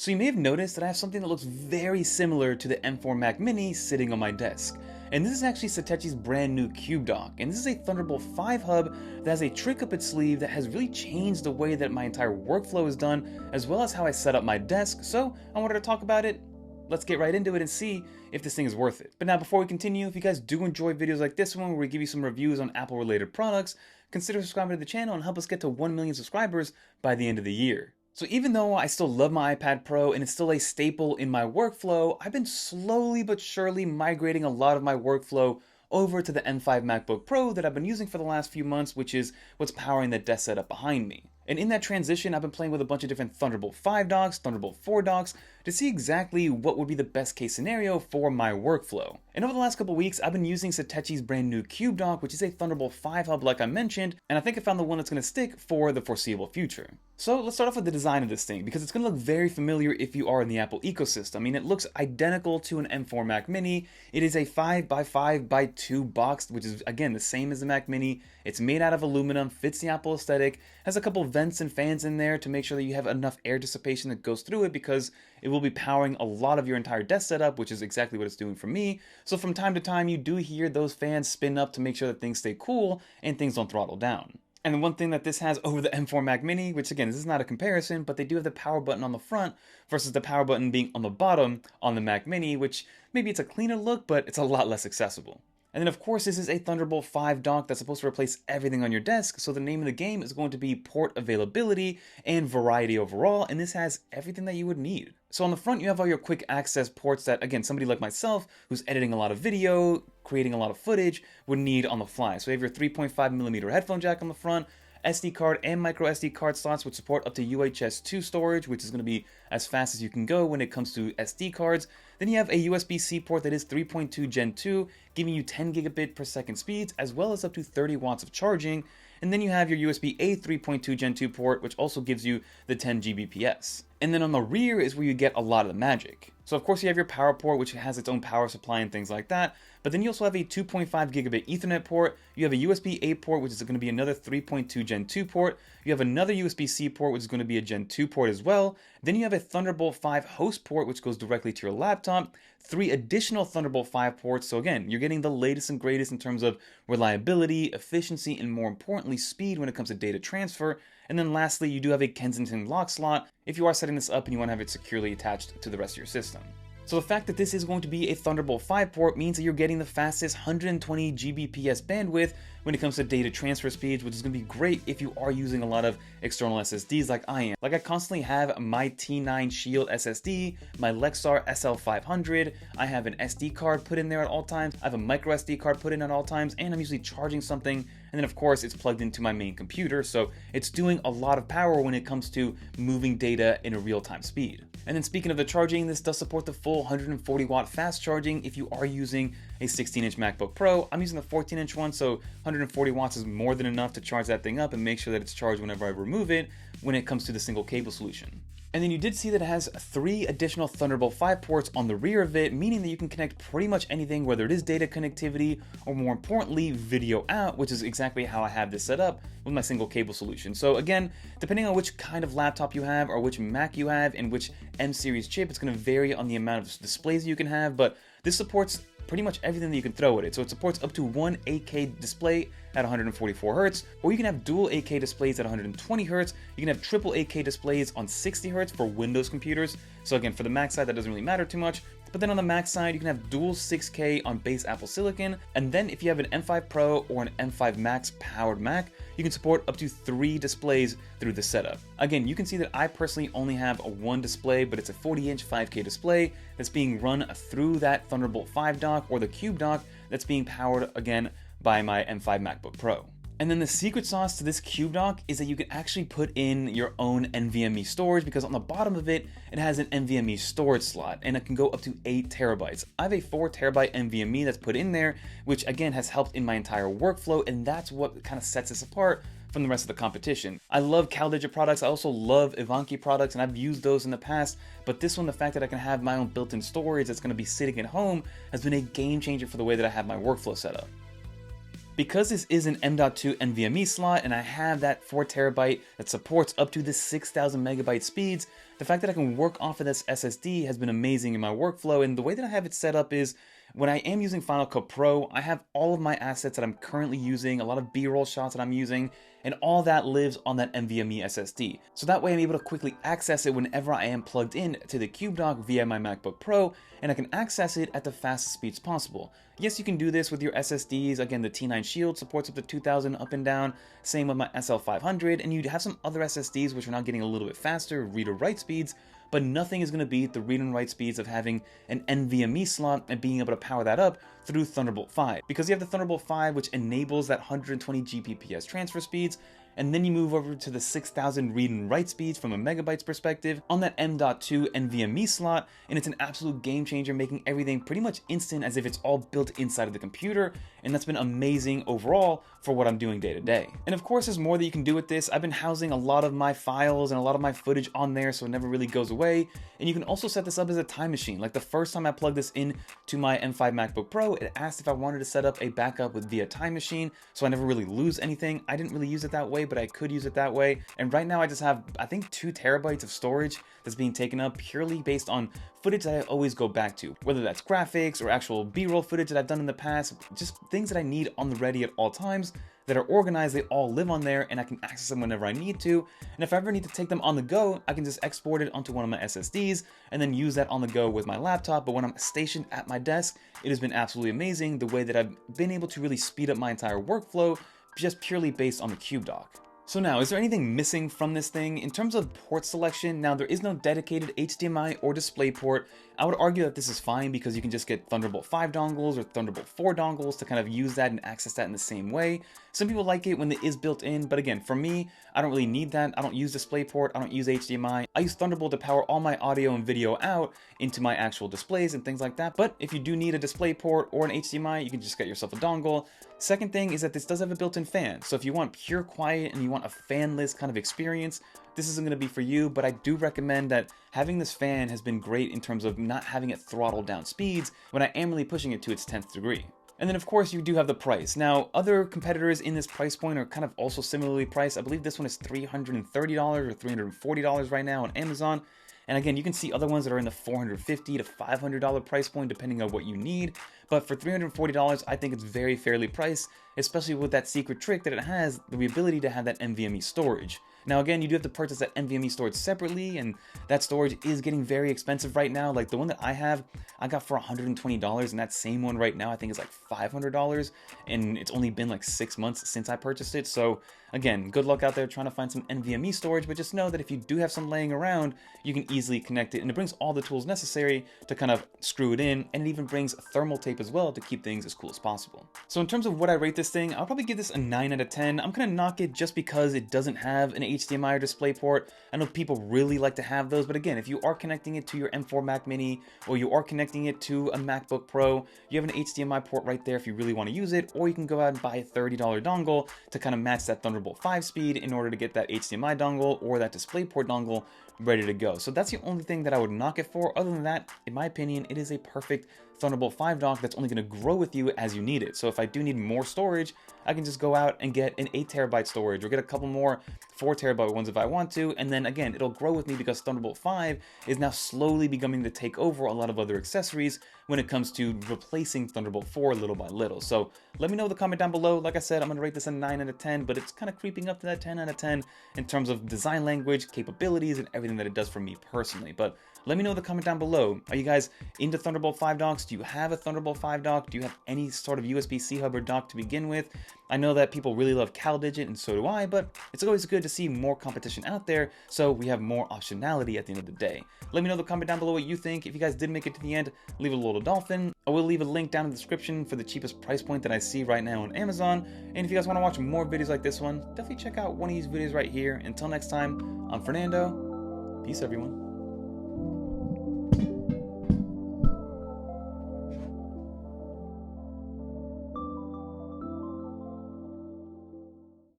So you may have noticed that I have something that looks very similar to the M4 Mac Mini sitting on my desk. And this is actually Satechi's brand new CubeDock, and this is a Thunderbolt 5 hub that has a trick up its sleeve that has really changed the way that my entire workflow is done, as well as how I set up my desk. So I wanted to talk about it. Let's get right into it and see if this thing is worth it. But now before we continue, if you guys do enjoy videos like this one where we give you some reviews on Apple related products, consider subscribing to the channel and help us get to 1 million subscribers by the end of the year. So even though I still love my iPad Pro and it's still a staple in my workflow, I've been slowly but surely migrating a lot of my workflow over to the M5 MacBook Pro that I've been using for the last few months, which is what's powering the desk setup behind me. And in that transition, I've been playing with a bunch of different Thunderbolt 5 docks, Thunderbolt 4 docks, to see exactly what would be the best case scenario for my workflow. And over the last couple weeks, I've been using Satechi's brand new CubeDock, which is a Thunderbolt 5 hub like I mentioned, and I think I found the one that's going to stick for the foreseeable future. So let's start off with the design of this thing, because it's going to look very familiar if you are in the Apple ecosystem. I mean, it looks identical to an M4 Mac Mini. It is a 5x5x2 box, which is, again, the same as the Mac Mini. It's made out of aluminum, fits the Apple aesthetic, has a couple vents and fans in there to make sure that you have enough air dissipation that goes through it, because it will be powering a lot of your entire desk setup, which is exactly what it's doing for me. So from time to time, you do hear those fans spin up to make sure that things stay cool and things don't throttle down. And the one thing that this has over the M4 Mac Mini, which again, this is not a comparison, but they do have the power button on the front versus the power button being on the bottom on the Mac Mini, which maybe it's a cleaner look, but it's a lot less accessible. And then of course, this is a Thunderbolt 5 dock that's supposed to replace everything on your desk, so the name of the game is going to be port availability and variety overall, and this has everything that you would need. So on the front, you have all your quick access ports that, again, somebody like myself, who's editing a lot of video, creating a lot of footage, would need on the fly. So you have your 3.5mm headphone jack on the front, SD card and micro SD card slots which support up to UHS 2 storage, which is going to be as fast as you can go when it comes to SD cards. Then you have a USB-C port that is 3.2 Gen 2, giving you 10 gigabit per second speeds, as well as up to 30 watts of charging. And then you have your USB-A 3.2 Gen 2 port, which also gives you the 10 Gbps. And then on the rear is where you get a lot of the magic. So of course you have your power port, which has its own power supply and things like that. But then you also have a 2.5 gigabit Ethernet port. You have a USB-A port, which is going to be another 3.2 Gen 2 port. You have another USB-C port, which is going to be a Gen 2 port as well. Then you have a Thunderbolt 5 host port, which goes directly to your laptop. 3 additional Thunderbolt 5 ports. So again, you're getting the latest and greatest in terms of reliability, efficiency, and more importantly, speed when it comes to data transfer. And then lastly, you do have a Kensington lock slot if you are setting this up and you want to have it securely attached to the rest of your system. So the fact that this is going to be a Thunderbolt 5 port means that you're getting the fastest 120 Gbps bandwidth when it comes to data transfer speeds, which is going to be great if you are using a lot of external SSDs like I am. Like I constantly have my T9 Shield SSD, my Lexar SL500, I have an SD card put in there at all times, I have a micro SD card put in at all times, and I'm usually charging something. And then of course it's plugged into my main computer, so it's doing a lot of power when it comes to moving data in a real-time speed. And then speaking of the charging, this does support the full 140 watt fast charging if you are using a 16-inch MacBook Pro. I'm using the 14-inch one, so 140 watts is more than enough to charge that thing up and make sure that it's charged whenever I remove it when it comes to the single cable solution. And then you did see that it has 3 additional Thunderbolt 5 ports on the rear of it, meaning that you can connect pretty much anything, whether it is data connectivity or more importantly, video out, which is exactly how I have this set up with my single cable solution. So again, depending on which kind of laptop you have or which Mac you have and which M series chip, it's going to vary on the amount of displays you can have, but this supports pretty much everything that you can throw at it. So it supports up to one 8K display at 144 Hz, or you can have dual 8K displays at 120 Hz. You can have triple 8K displays on 60 Hz for Windows computers. So again, for the Mac side, that doesn't really matter too much. But then on the Mac side, you can have dual 6K on base Apple Silicon. And then if you have an M5 Pro or an M5 Max powered Mac, you can support up to 3 displays through the setup. Again, you can see that I personally only have a 1 display, but it's a 40-inch 5K display that's being run through that Thunderbolt 5 dock or the CubeDock that's being powered again by my M5 MacBook Pro. And then the secret sauce to this CubeDock is that you can actually put in your own NVMe storage, because on the bottom of it, it has an NVMe storage slot and it can go up to 8 terabytes. I have a 4 terabyte NVMe that's put in there, which again has helped in my entire workflow, and that's what kind of sets this apart from the rest of the competition. I love CalDigit products, I also love Ivanki products, and I've used those in the past, but this one, the fact that I can have my own built-in storage that's going to be sitting at home, has been a game changer for the way that I have my workflow set up. Because this is an M.2 NVMe slot and I have that 4TB that supports up to the 6000 megabyte speeds, the fact that I can work off of this SSD has been amazing in my workflow. And the way that I have it set up is when I am using Final Cut Pro, I have all of my assets that I'm currently using, a lot of B-roll shots that I'm using, and all that lives on that NVMe SSD. So that way I'm able to quickly access it whenever I am plugged in to the CubeDock via my MacBook Pro, and I can access it at the fastest speeds possible. Yes, you can do this with your SSDs. Again, the T9 Shield supports up to 2000 up and down, same with my SL500, and you have some other SSDs which are now getting a little bit faster read or write speeds, but nothing is going to beat the read and write speeds of having an NVMe slot and being able to power that up through Thunderbolt 5. Because you have the Thunderbolt 5, which enables that 120 Gbps transfer speeds, and then you move over to the 6000 read and write speeds from a megabytes perspective on that M.2 NVMe slot, and it's an absolute game changer, making everything pretty much instant as if it's all built inside of the computer, and that's been amazing overall for what I'm doing day to day. And of course, there's more that you can do with this. I've been housing a lot of my files and a lot of my footage on there, so it never really goes away. And you can also set this up as a time machine. Like the first time I plugged this in to my M5 MacBook Pro, it asked if I wanted to set up a backup via time machine, so I never really lose anything. I didn't really use it that way, but I could use it that way. And right now I just have, I think, 2 terabytes of storage that's being taken up purely based on footage that I always go back to, whether that's graphics or actual B-roll footage that I've done in the past, just things that I need on the ready at all times that are organized. They all live on there and I can access them whenever I need to. And if I ever need to take them on the go, I can just export it onto one of my SSDs and then use that on the go with my laptop. But when I'm stationed at my desk, it has been absolutely amazing the way that I've been able to really speed up my entire workflow just purely based on the CubeDock. So now, is there anything missing from this thing? In terms of port selection, now there is no dedicated HDMI or DisplayPort. I would argue that this is fine because you can just get Thunderbolt 5 dongles or Thunderbolt 4 dongles to kind of use that and access that in the same way. Some people like it when it is built in, but again, for me, I don't really need that. I don't use DisplayPort, I don't use HDMI. I use Thunderbolt to power all my audio and video out into my actual displays and things like that. But if you do need a DisplayPort or an HDMI, you can just get yourself a dongle. Second thing is that this does have a built-in fan. So if you want pure quiet and you want a fanless kind of experience, this isn't going to be for you, but I do recommend that having this fan has been great in terms of not having it throttle down speeds when I am really pushing it to its 10th degree. And then of course you do have the price. Now other competitors in this price point are kind of also similarly priced. I believe this one is $330 or $340 right now on Amazon. And again, you can see other ones that are in the $450 to $500 price point depending on what you need. But for $340, I think it's very fairly priced, especially with that secret trick that it has, the ability to have that NVMe storage. Now again, you do have to purchase that NVMe storage separately, and that storage is getting very expensive right now. Like the one that I have, I got for $120, and that same one right now I think is like $500, and it's only been like 6 months since I purchased it. So again, good luck out there trying to find some NVMe storage, but just know that if you do have some laying around, you can easily connect it, and it brings all the tools necessary to kind of screw it in, and it even brings thermal tape as well to keep things as cool as possible. So in terms of what I rate this thing, I'll probably give this a 9 out of 10. I'm gonna knock it just because it doesn't have an HDMI or DisplayPort. I know people really like to have those, but again, if you are connecting it to your M4 Mac Mini or you are connecting it to a MacBook Pro, you have an HDMI port right there if you really want to use it, or you can go out and buy a $30 dongle to kind of match that Thunderbolt 5 speed in order to get that HDMI dongle or that DisplayPort dongle ready to go. So that's the only thing that I would knock it for. Other than that, in my opinion, it is a perfect Thunderbolt 5 dock that's only going to grow with you as you need it. So if I do need more storage, I can just go out and get an 8 terabyte storage or get a couple more 4 terabyte ones if I want to. And then again, it'll grow with me because Thunderbolt 5 is now slowly beginning to take over a lot of other accessories when it comes to replacing Thunderbolt 4 little by little. So let me know in the comment down below. Like I said, I'm going to rate this a 9 out of 10, but it's kind of creeping up to that 10 out of 10 in terms of design language, capabilities, and everything that it does for me personally. But let me know in the comment down below. Are you guys into Thunderbolt 5 docks? Do you have a Thunderbolt 5 dock? Do you have any sort of USB-C hub or dock to begin with? I know that people really love CalDigit, and so do I, but it's always good to see more competition out there so we have more optionality at the end of the day. Let me know in the comment down below what you think. If you guys did make it to the end, leave a little dolphin. I will leave a link down in the description for the cheapest price point that I see right now on Amazon. And if you guys want to watch more videos like this one, definitely check out one of these videos right here. Until next time, I'm Fernando. Peace, everyone.